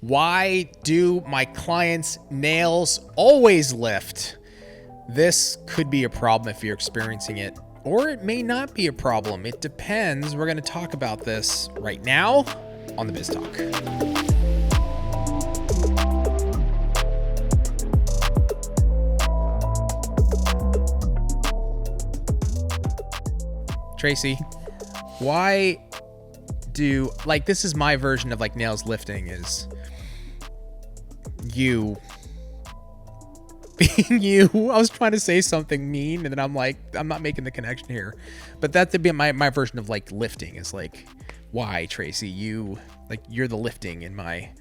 Why do my clients' nails always lift? This could be a problem if you're experiencing it, or it may not be a problem. It depends. We're going to talk about this right now on the Biz Talk. Tracey, why do, this is my version of nails lifting is you being you. I was trying to say something mean and then I'm like, I'm not making the connection here. But that would be my version of lifting is why, Tracey, you're the lifting in my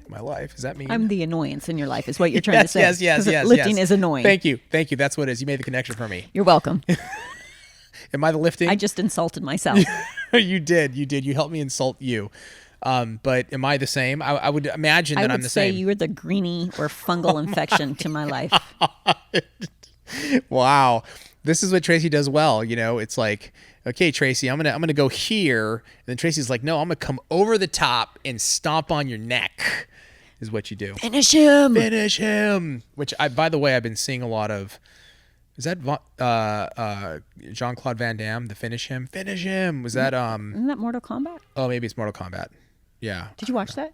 life. Is that mean? I'm the annoyance in your life is what you're trying to say. Yes. Lifting is annoying. Thank you. That's what it is. You made the connection for me. You're welcome. Am I the lifting? I just insulted myself. You did. You helped me insult you. But am I the same? I would imagine that I'm the same. I would say you were the greenie or fungal infection to my life. Wow. This is what Tracey does well. It's like, okay, Tracey, I'm gonna go here. And then Tracey's like, no, I'm gonna come over the top and stomp on your neck is what you do. Finish him. Which by the way, I've been seeing a lot of. Is that Jean-Claude Van Damme, the Finish Him? Was that Isn't that Mortal Kombat? Oh, maybe it's Mortal Kombat. Yeah. Did you watch that?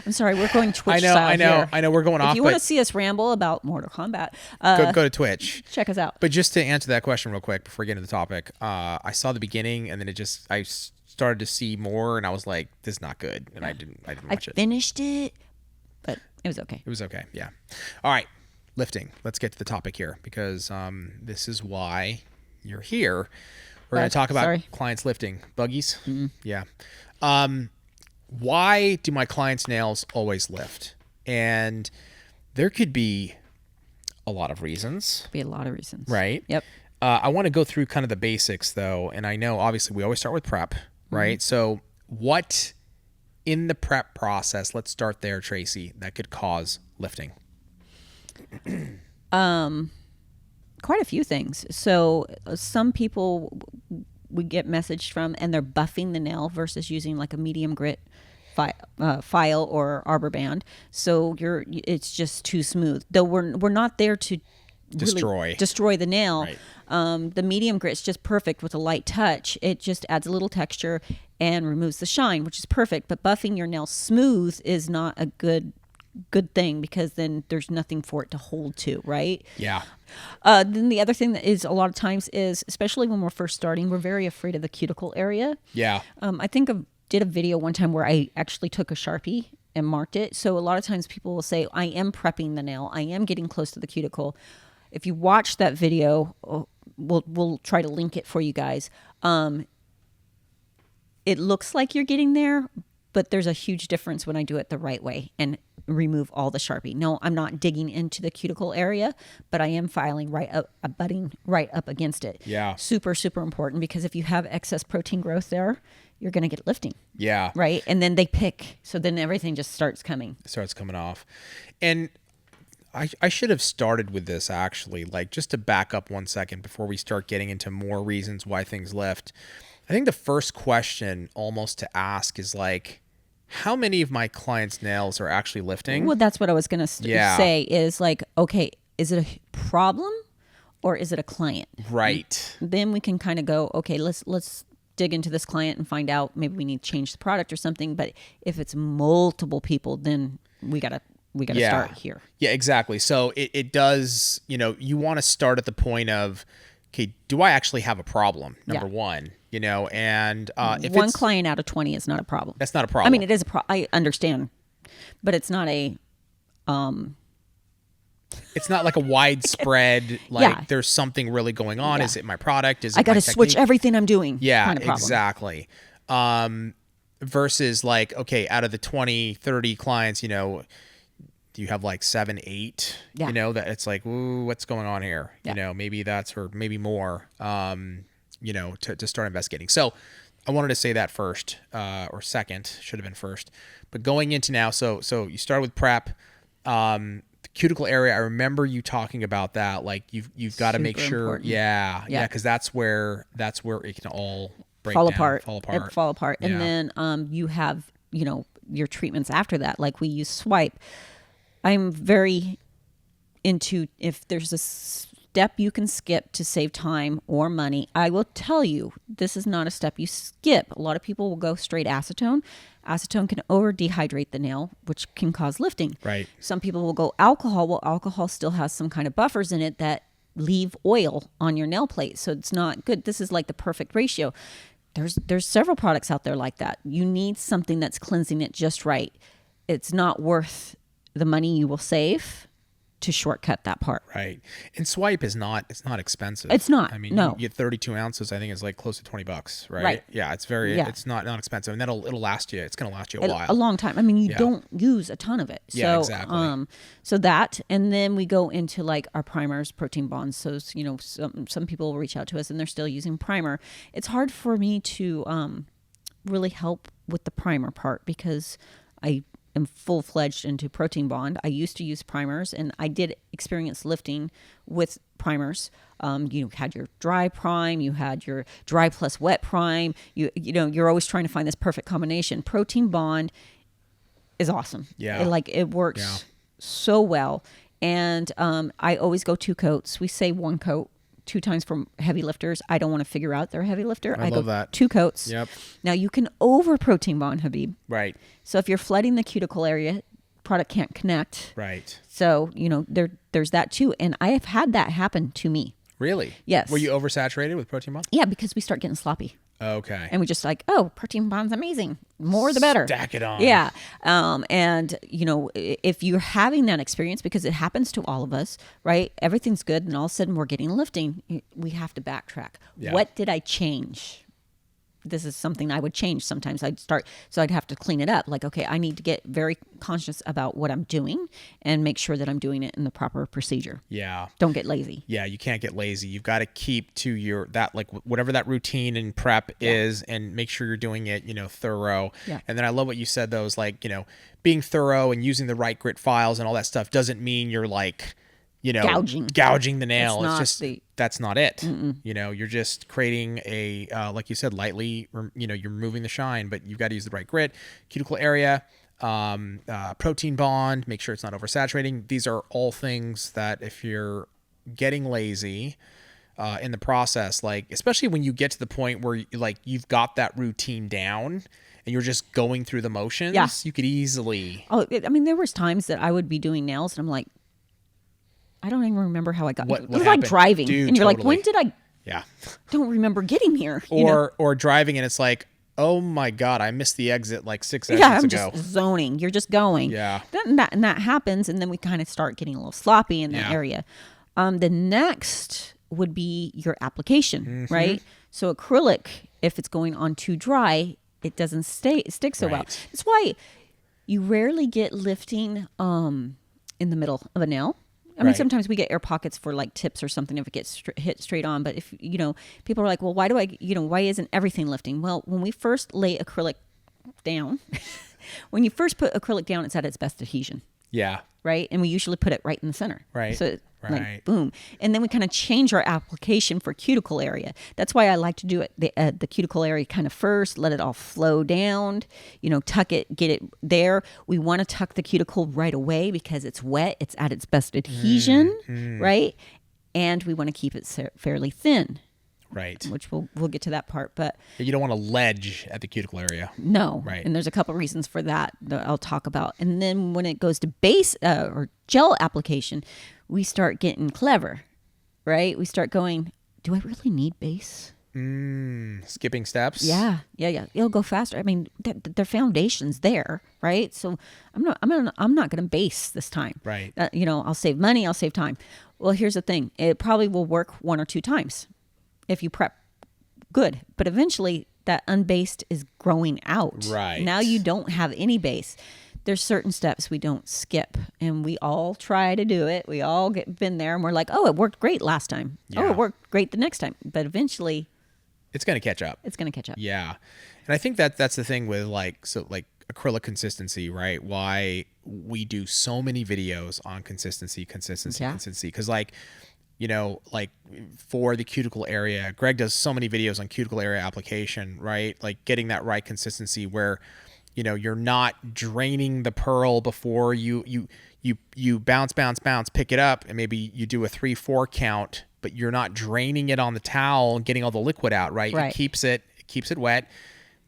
I'm sorry, we're going Twitch style I know we're going off. If you want to see us ramble about Mortal Kombat, go to Twitch. Check us out. But just to answer that question real quick before we get into the topic, I saw the beginning and then I started to see more and I was like, this is not good. And I didn't watch it. I finished it, but it was okay. It was okay. Yeah. All right. Lifting. Let's get to the topic here because this is why you're here. We're going to talk about clients lifting. Buggies? Mm-hmm. Yeah. Why do my clients' nails always lift? And there could be a lot of reasons. Right? Yep. I want to go through kind of the basics though. And I know obviously we always start with prep, right? Mm-hmm. So what in the prep process, let's start there, Tracey, that could cause lifting? Quite a few things. So some people we get messaged from and they're buffing the nail versus using a medium grit file or arbor band. So it's just too smooth. Though we're not there to really destroy the nail. Right. The medium grit's just perfect with a light touch. It just adds a little texture and removes the shine, which is perfect. But buffing your nail smooth is not a good thing because then there's nothing for it to hold to, right? Yeah. Then the other thing that is a lot of times is, especially when we're first starting, we're very afraid of the cuticle area. Yeah. I think I did a video one time where I actually took a Sharpie and marked it. So a lot of times people will say, I am prepping the nail. I am getting close to the cuticle. If you watch that video, we'll try to link it for you guys. It looks like you're getting there, but there's a huge difference when I do it the right way and remove all the Sharpie. No, I'm not digging into the cuticle area, but I am filing butting right up against it. Yeah. Super, super important because if you have excess protein growth there, you're going to get lifting. Yeah. Right? And then they pick. So then everything just starts coming. Off. And I should have started with this actually, just to back up 1 second before we start getting into more reasons why things lift. I think the first question almost to ask is how many of my clients' nails are actually lifting? Well, that's what I was going to say is okay, is it a problem or is it a client? Right. And then we can kind of go, okay, let's dig into this client and find out maybe we need to change the product or something. But if it's multiple people, then we gotta start here. Yeah, exactly. So it does, you want to start at the point of, okay, do I actually have a problem? Number one. And if one client out of 20 is not a problem. That's not a problem. I mean, it is I understand, but it's not a. It's not like a widespread. There's something really going on. Yeah. Is it my product? Is it I got to switch everything I'm doing? Yeah, kind of problem. Exactly. Versus okay, out of the 20, 30 clients, do you have 7, 8? Yeah. That it's ooh, what's going on here? Yeah. Maybe that's or maybe more. To start investigating. So I wanted to say that first, or second, should have been first. But going into now, so you start with prep, the cuticle area. I remember you talking about that. You've got to make sure, important. Yeah, because that's where it can all break fall down, apart. Fall apart. Yeah. And then you have your treatments after that. Like we use Swipe. I'm very into, if there's a step you can skip to save time or money, I will tell you, this is not a step you skip. A lot of people will go straight acetone. Acetone can over dehydrate the nail, which can cause lifting. Right. Some people will go alcohol. Well, alcohol still has some kind of buffers in it that leave oil on your nail plate. So it's not good. This is like the perfect ratio. There's several products out there like that. You need something that's cleansing it just right. It's not worth the money you will save to shortcut that part. Right. And Swipe is not, it's not expensive. It's not. I mean, no. you get 32 ounces. I think it's like close to $20, right? Right. Yeah. It's very, Yeah. it's not expensive, and it'll last you. It's going to last you a while. A long time. I mean, you Yeah. don't use a ton of it. Yeah, So, exactly. so that, and then we go into like our primers, protein bonds. So, you know, some people will reach out to us and they're still using primer. It's hard for me to really help with the primer part because I am full-fledged into protein bond. I used to use primers, and I did experience lifting with primers. You had your dry prime, you had your dry plus wet prime. You know, you're always trying to find this perfect combination. Protein bond is awesome. Yeah. It works so well. And I always go 2 coats. We say 1 coat 2 times for heavy lifters. I don't want to figure out they're a heavy lifter. I love go that. 2 coats. Yep. Now you can over protein bond, Habib. Right. So if you're flooding the cuticle area, product can't connect. Right. So, you know, there's that too. And I have had that happen to me. Really? Yes. Were you oversaturated with protein bond? Yeah, because we start getting sloppy. Okay. And we just like, oh, protein bond's amazing. More the better. Stack it on. Yeah. And, you know, if you're having that experience, because it happens to all of us, right? Everything's good. And all of a sudden we're getting lifting. We have to backtrack. Yeah. What did I change? This is something I would change sometimes. I'd have to clean it up. Like, okay, I need to get very conscious about what I'm doing and make sure that I'm doing it in the proper procedure. Yeah. Don't get lazy. Yeah, you can't get lazy. You've got to keep to your whatever that routine and prep is, and make sure you're doing it, you know, thorough. Yeah. And then I love what you said, though, is like, you know, being thorough and using the right grit files and all that stuff doesn't mean you're like, you know, gouging the nail. It's just that's not it. You know, you're just creating a like you said, lightly, you know, you're removing the shine, but you've got to use the right grit, cuticle area, protein bond, make sure it's not oversaturating. These are all things that if you're getting lazy in the process, like especially when you get to the point where like you've got that routine down and you're just going through the motions, you could easily. Oh, I mean, there was times that I would be doing nails and I'm like, I don't even remember how I got. What it was happened? like driving, Dude, and you're like, totally. when did I? Yeah. Don't remember getting here. You know? Or driving and it's like, oh my God, I missed the exit like 6 exits Yeah, I'm ago. just zoning. You're just going. Yeah. Then that happens, and then we kind of start getting a little sloppy in that area. The next would be your application, right? So acrylic, if it's going on too dry, it doesn't stick so well. Right. That's why you rarely get lifting in the middle of a nail. I mean, sometimes we get air pockets for like tips or something if it gets hit straight on. But if, you know, people are like, well, why isn't everything lifting? Well, when we first lay acrylic down, when you first put acrylic down, it's at its best adhesion. Yeah. Right. And we usually put it right in the center. Right. So Right. like boom. And then we kind of change our application for cuticle area. That's why I like to do it the cuticle area kind of first, let it all flow down, you know, tuck it, get it there. We want to tuck the cuticle right away because it's wet. It's at its best adhesion. Right. And we want to keep it fairly thin. Right. Which we'll get to that part, but You don't want to ledge at the cuticle area. no. Right. And there's a couple reasons for that I'll talk about. And then when it goes to base or gel application, we start getting clever, right? We start going, do I really need base? Skipping steps. Yeah. It'll go faster. I mean, their foundation's there, right? So I'm not going to base this time. Right. You know, I'll save money. I'll save time. Well, here's the thing. It probably will work 1 or 2 times if you prep good, but eventually that unbased is growing out. Right. Now you don't have any base. There's certain steps we don't skip, and we all try to do it. We all been there, and we're like, oh, it worked great last time. Yeah. Oh, it worked great the next time. But eventually It's going to catch up. it's going to catch up. Yeah. And I think that's the thing with like acrylic consistency, right? Why we do so many videos on consistency. Yeah. Because like, you know, like for the cuticle area, Greg does so many videos on cuticle area application, right? Like getting that right consistency where, you're not draining the pearl before you bounce, pick it up, and maybe you do a 3-4 count, but you're not draining it on the towel and getting all the liquid out, right? Right. It keeps it wet.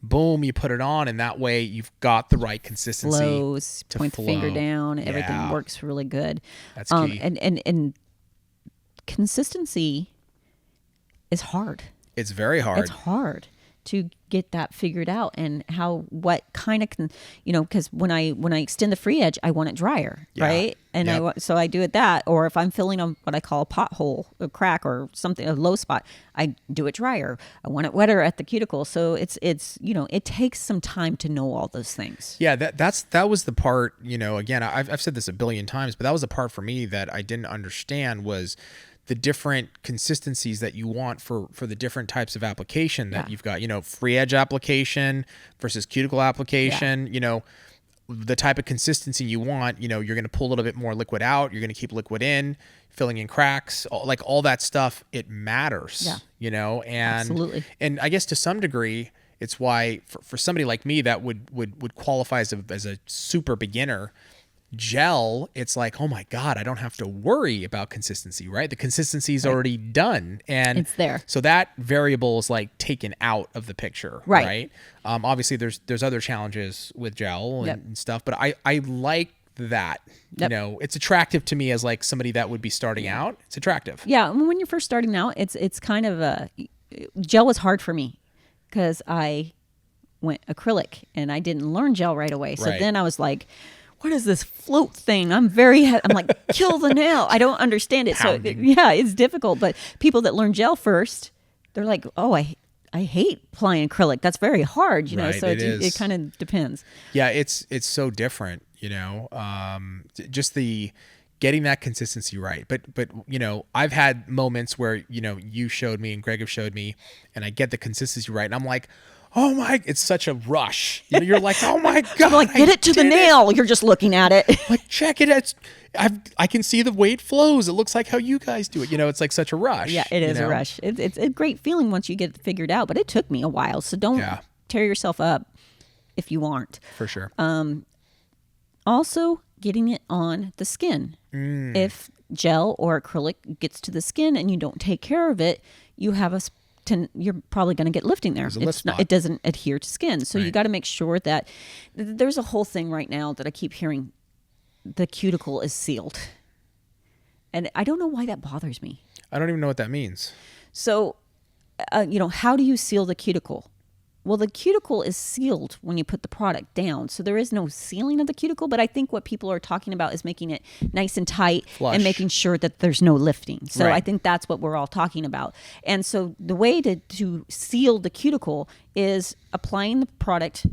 Boom, you put it on, and that way you've got the right consistency. Flows, to point flow. the finger down, everything Yeah. works really good. That's key. And consistency is hard. It's very hard. It's hard to get that figured out, and what kind of because when I extend the free edge, I want it drier, Yeah. right? And Yep. so I do it that, or if I'm filling on what I call a pothole, a crack, or something, a low spot, I do it drier. I want it wetter at the cuticle, so it's it takes some time to know all those things. Yeah, that was the part, again, I've said this a billion times, but that was the part for me that I didn't understand was the different consistencies that you want for the different types of application that you've got, free edge application versus cuticle application, the type of consistency you want, you're going to pull a little bit more liquid out. You're going to keep liquid in, filling in cracks, all that stuff. It matters, and Absolutely. And I guess to some degree, it's why for somebody like me that would qualify as a super beginner, gel, it's like, oh my God, I don't have to worry about consistency, right? The consistency is already done, and It's there. So that variable is like taken out of the picture, right? Obviously, there's other challenges with gel and stuff, but I like that. Yep. It's attractive to me as like somebody that would be starting out. It's attractive. Yeah, when you're first starting out, it's kind of gel was hard for me because I went acrylic and I didn't learn gel right away. So then I was like, what is this float thing? I'm like, kill the nail. I don't understand it. Pounding. So it's difficult. But people that learn gel first, they're like, oh, I hate applying acrylic. That's very hard, Right, So it kind of depends. Yeah, it's so different, just the getting that consistency right. But I've had moments where, you showed me and Greg have showed me, and I get the consistency right, and I'm like, oh my, it's such a rush. You're like, oh my God. I'm like, get it to the nail. You're just looking at it. Like, check it. I can see the way it flows. It looks like how you guys do it. It's like such a rush. Yeah, it is a rush. It's a great feeling once you get it figured out, but it took me a while. So don't tear yourself up if you aren't. For sure. Also, getting it on the skin. If gel or acrylic gets to the skin and you don't take care of it, you have you're probably going to get lifting there. It doesn't adhere to skin. So you got to make sure that there's a whole thing right now that I keep hearing. The cuticle is sealed. And I don't know why that bothers me. I don't even know what that means. So, how do you seal the cuticle? Well, the cuticle is sealed when you put the product down. So there is no sealing of the cuticle, but I think what people are talking about is making it nice and tight Flush. and making sure that there's no lifting. So Right. I think that's what we're all talking about. And so the way to seal the cuticle is applying the product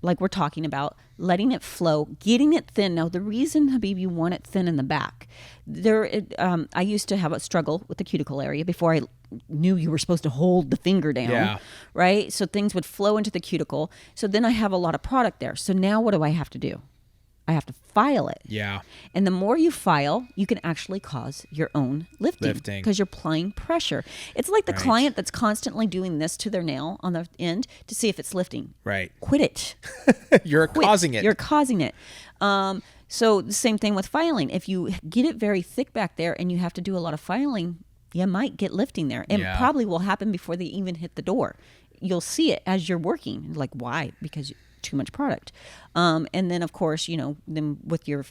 like we're talking about, letting it flow, getting it thin. Now, the reason, Habib, you want it thin in the back, I used to have a struggle with the cuticle area before I knew you were supposed to hold the finger down, right? So things would flow into the cuticle. So then I have a lot of product there. So now what do I have to do? I have to file it. Yeah. And the more you file, you can actually cause your own lifting because you're applying pressure. It's like the client that's constantly doing this to their nail on the end to see if it's lifting. Right. Quit it. You're causing it. You're causing it. So the same thing with filing. If you get it very thick back there and you have to do a lot of filing, you might get lifting there. And probably will happen before they even hit the door. You'll see it as you're working. Like, why? Because too much product. And then of course, then with your,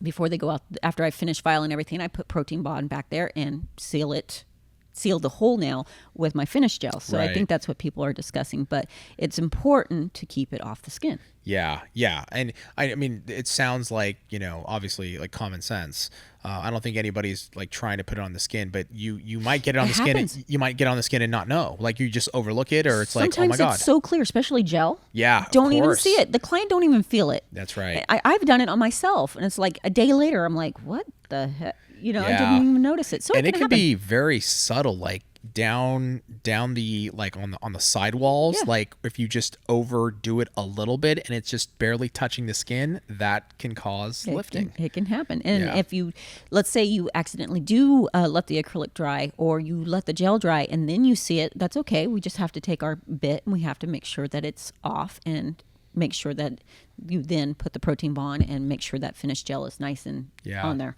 before they go out, after I finish filing everything, I put protein bond back there and seal the whole nail with my finish gel. So I think that's what people are discussing, but it's important to keep it off the skin. Yeah. Yeah. And I mean, it sounds like, obviously like common sense. I don't think anybody's like trying to put it on the skin, but you might get it on the skin. You might get on the skin and not know, like you just overlook it, or it's like, oh my God. Sometimes it's so clear, especially gel. Yeah. Don't even see it. The client don't even feel it. That's right. I've done it on myself, and it's like a day later, I'm like, what the heck? I didn't even notice it. So and it can be very subtle, like down the like on the sidewalls. Yeah. Like if you just overdo it a little bit and it's just barely touching the skin, that can cause lifting. It can happen. And if you, let's say you accidentally do let the acrylic dry, or you let the gel dry and then you see it, that's okay. We just have to take our bit and we have to make sure that it's off and make sure that you then put the protein bond and make sure that finished gel is nice and on there.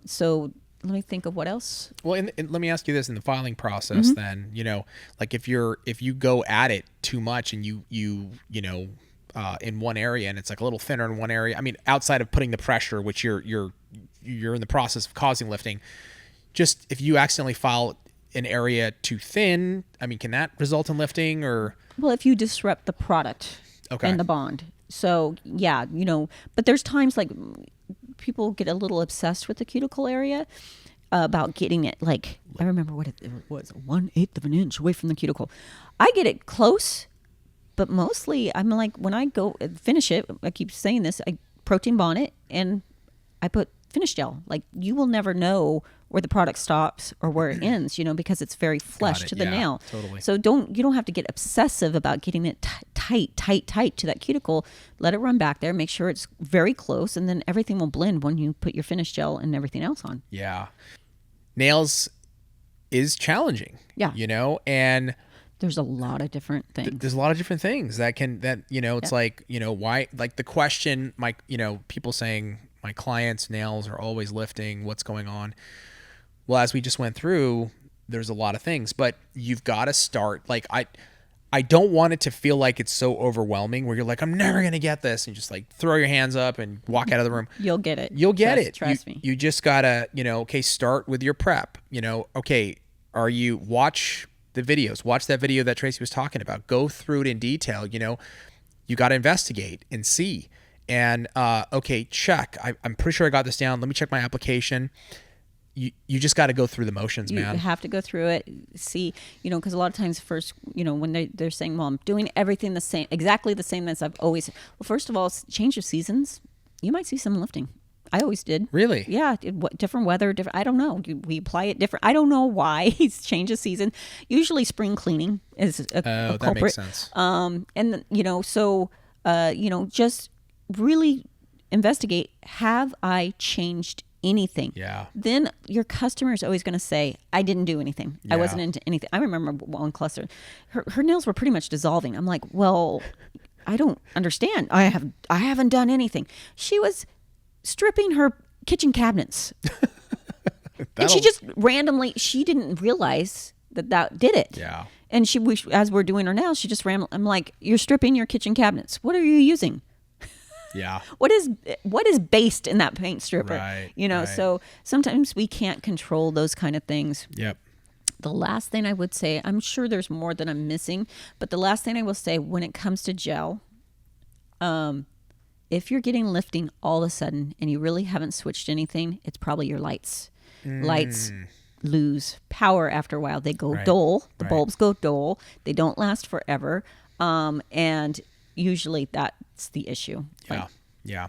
So let me think of what else. Well, and let me ask you this: in the filing process, then, you know, like if you go at it too much and you know, in one area and it's like a little thinner in one area. I mean, outside of putting the pressure, which you're in the process of causing lifting, just if you accidentally file an area too thin, I mean, can that result in lifting or? Well, if you disrupt the product and the bond. So yeah, you know, but there's times like people get a little obsessed with the cuticle area about getting it like, I remember what it was, 1/8 of an inch away from the cuticle. I get it close, but mostly I'm like, when I go finish it, I keep saying this, I protein bond it and I put finish gel. Like, you will never know where the product stops or where it ends, you know, because it's very flush to the nail. Totally. So you don't have to get obsessive about getting it tight to that cuticle. Let it run back there. Make sure it's very close, and then everything will blend when you put your finish gel and everything else on. Yeah. Nails is challenging. Yeah. You know, and there's a lot of different things. There's a lot of different things that you know, it's like, you know, why, like the question, you know, people saying my clients' nails are always lifting, what's going on? Well, as we just went through, there's a lot of things, but you've got to start. Like, I don't want it to feel like it's so overwhelming where you're like, I'm never going to get this, and just like throw your hands up and walk out of the room. You'll get it. You'll get it. Trust me. You just got to, you know, okay, start with your prep. You know, okay, watch the videos. Watch that video that Tracey was talking about. Go through it in detail. You know, you got to investigate and see. And, okay, check. I'm pretty sure I got this down. Let me check my application. You just got to go through the motions, man. You have to go through it, see, you know, because a lot of times first, you know, when they're saying, well, I'm doing everything the same, exactly the same as I've always, well, first of all, change of seasons, you might see some lifting. I always did. Really? Yeah. Different weather, I don't know. We apply it different. I don't know why it's change of season. Usually spring cleaning is a culprit. That makes sense. And, you know, so, you know, just really investigate, have I changed anything? Yeah. Then your customer is always going to say, I didn't do anything. Yeah. I wasn't into anything. I remember one cluster, her nails were pretty much dissolving. I'm like, well, I don't understand. I haven't done anything. She was stripping her kitchen cabinets. And she just randomly, she didn't realize that did it. Yeah. And as we're doing her nails, she just I'm like, you're stripping your kitchen cabinets. What are you using? Yeah. What is based in that paint stripper? Right, You know, right. so sometimes we can't control those kind of things. Yep. The last thing I would say, I'm sure there's more that I'm missing, but the last thing I will say when it comes to gel, if you're getting lifting all of a sudden and you really haven't switched anything, it's probably your lights. Lights lose power after a while. They go dull. The bulbs go dull. They don't last forever. And usually that's the issue. Yeah. Yeah.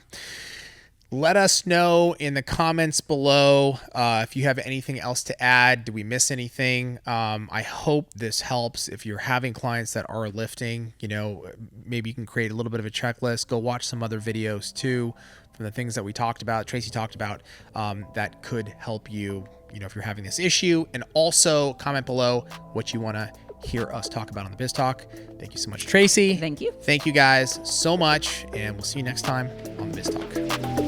Let us know in the comments below if you have anything else to add. Did we miss anything? I hope this helps. If you're having clients that are lifting, you know, maybe you can create a little bit of a checklist. Go watch some other videos too from the things that we talked about, Tracey talked about, that could help you, you know, if you're having this issue. And also comment below what you want to hear us talk about on the Biz Talk. Thank you so much, Tracey. Thank you. Thank you guys so much, and we'll see you next time on the Biz Talk.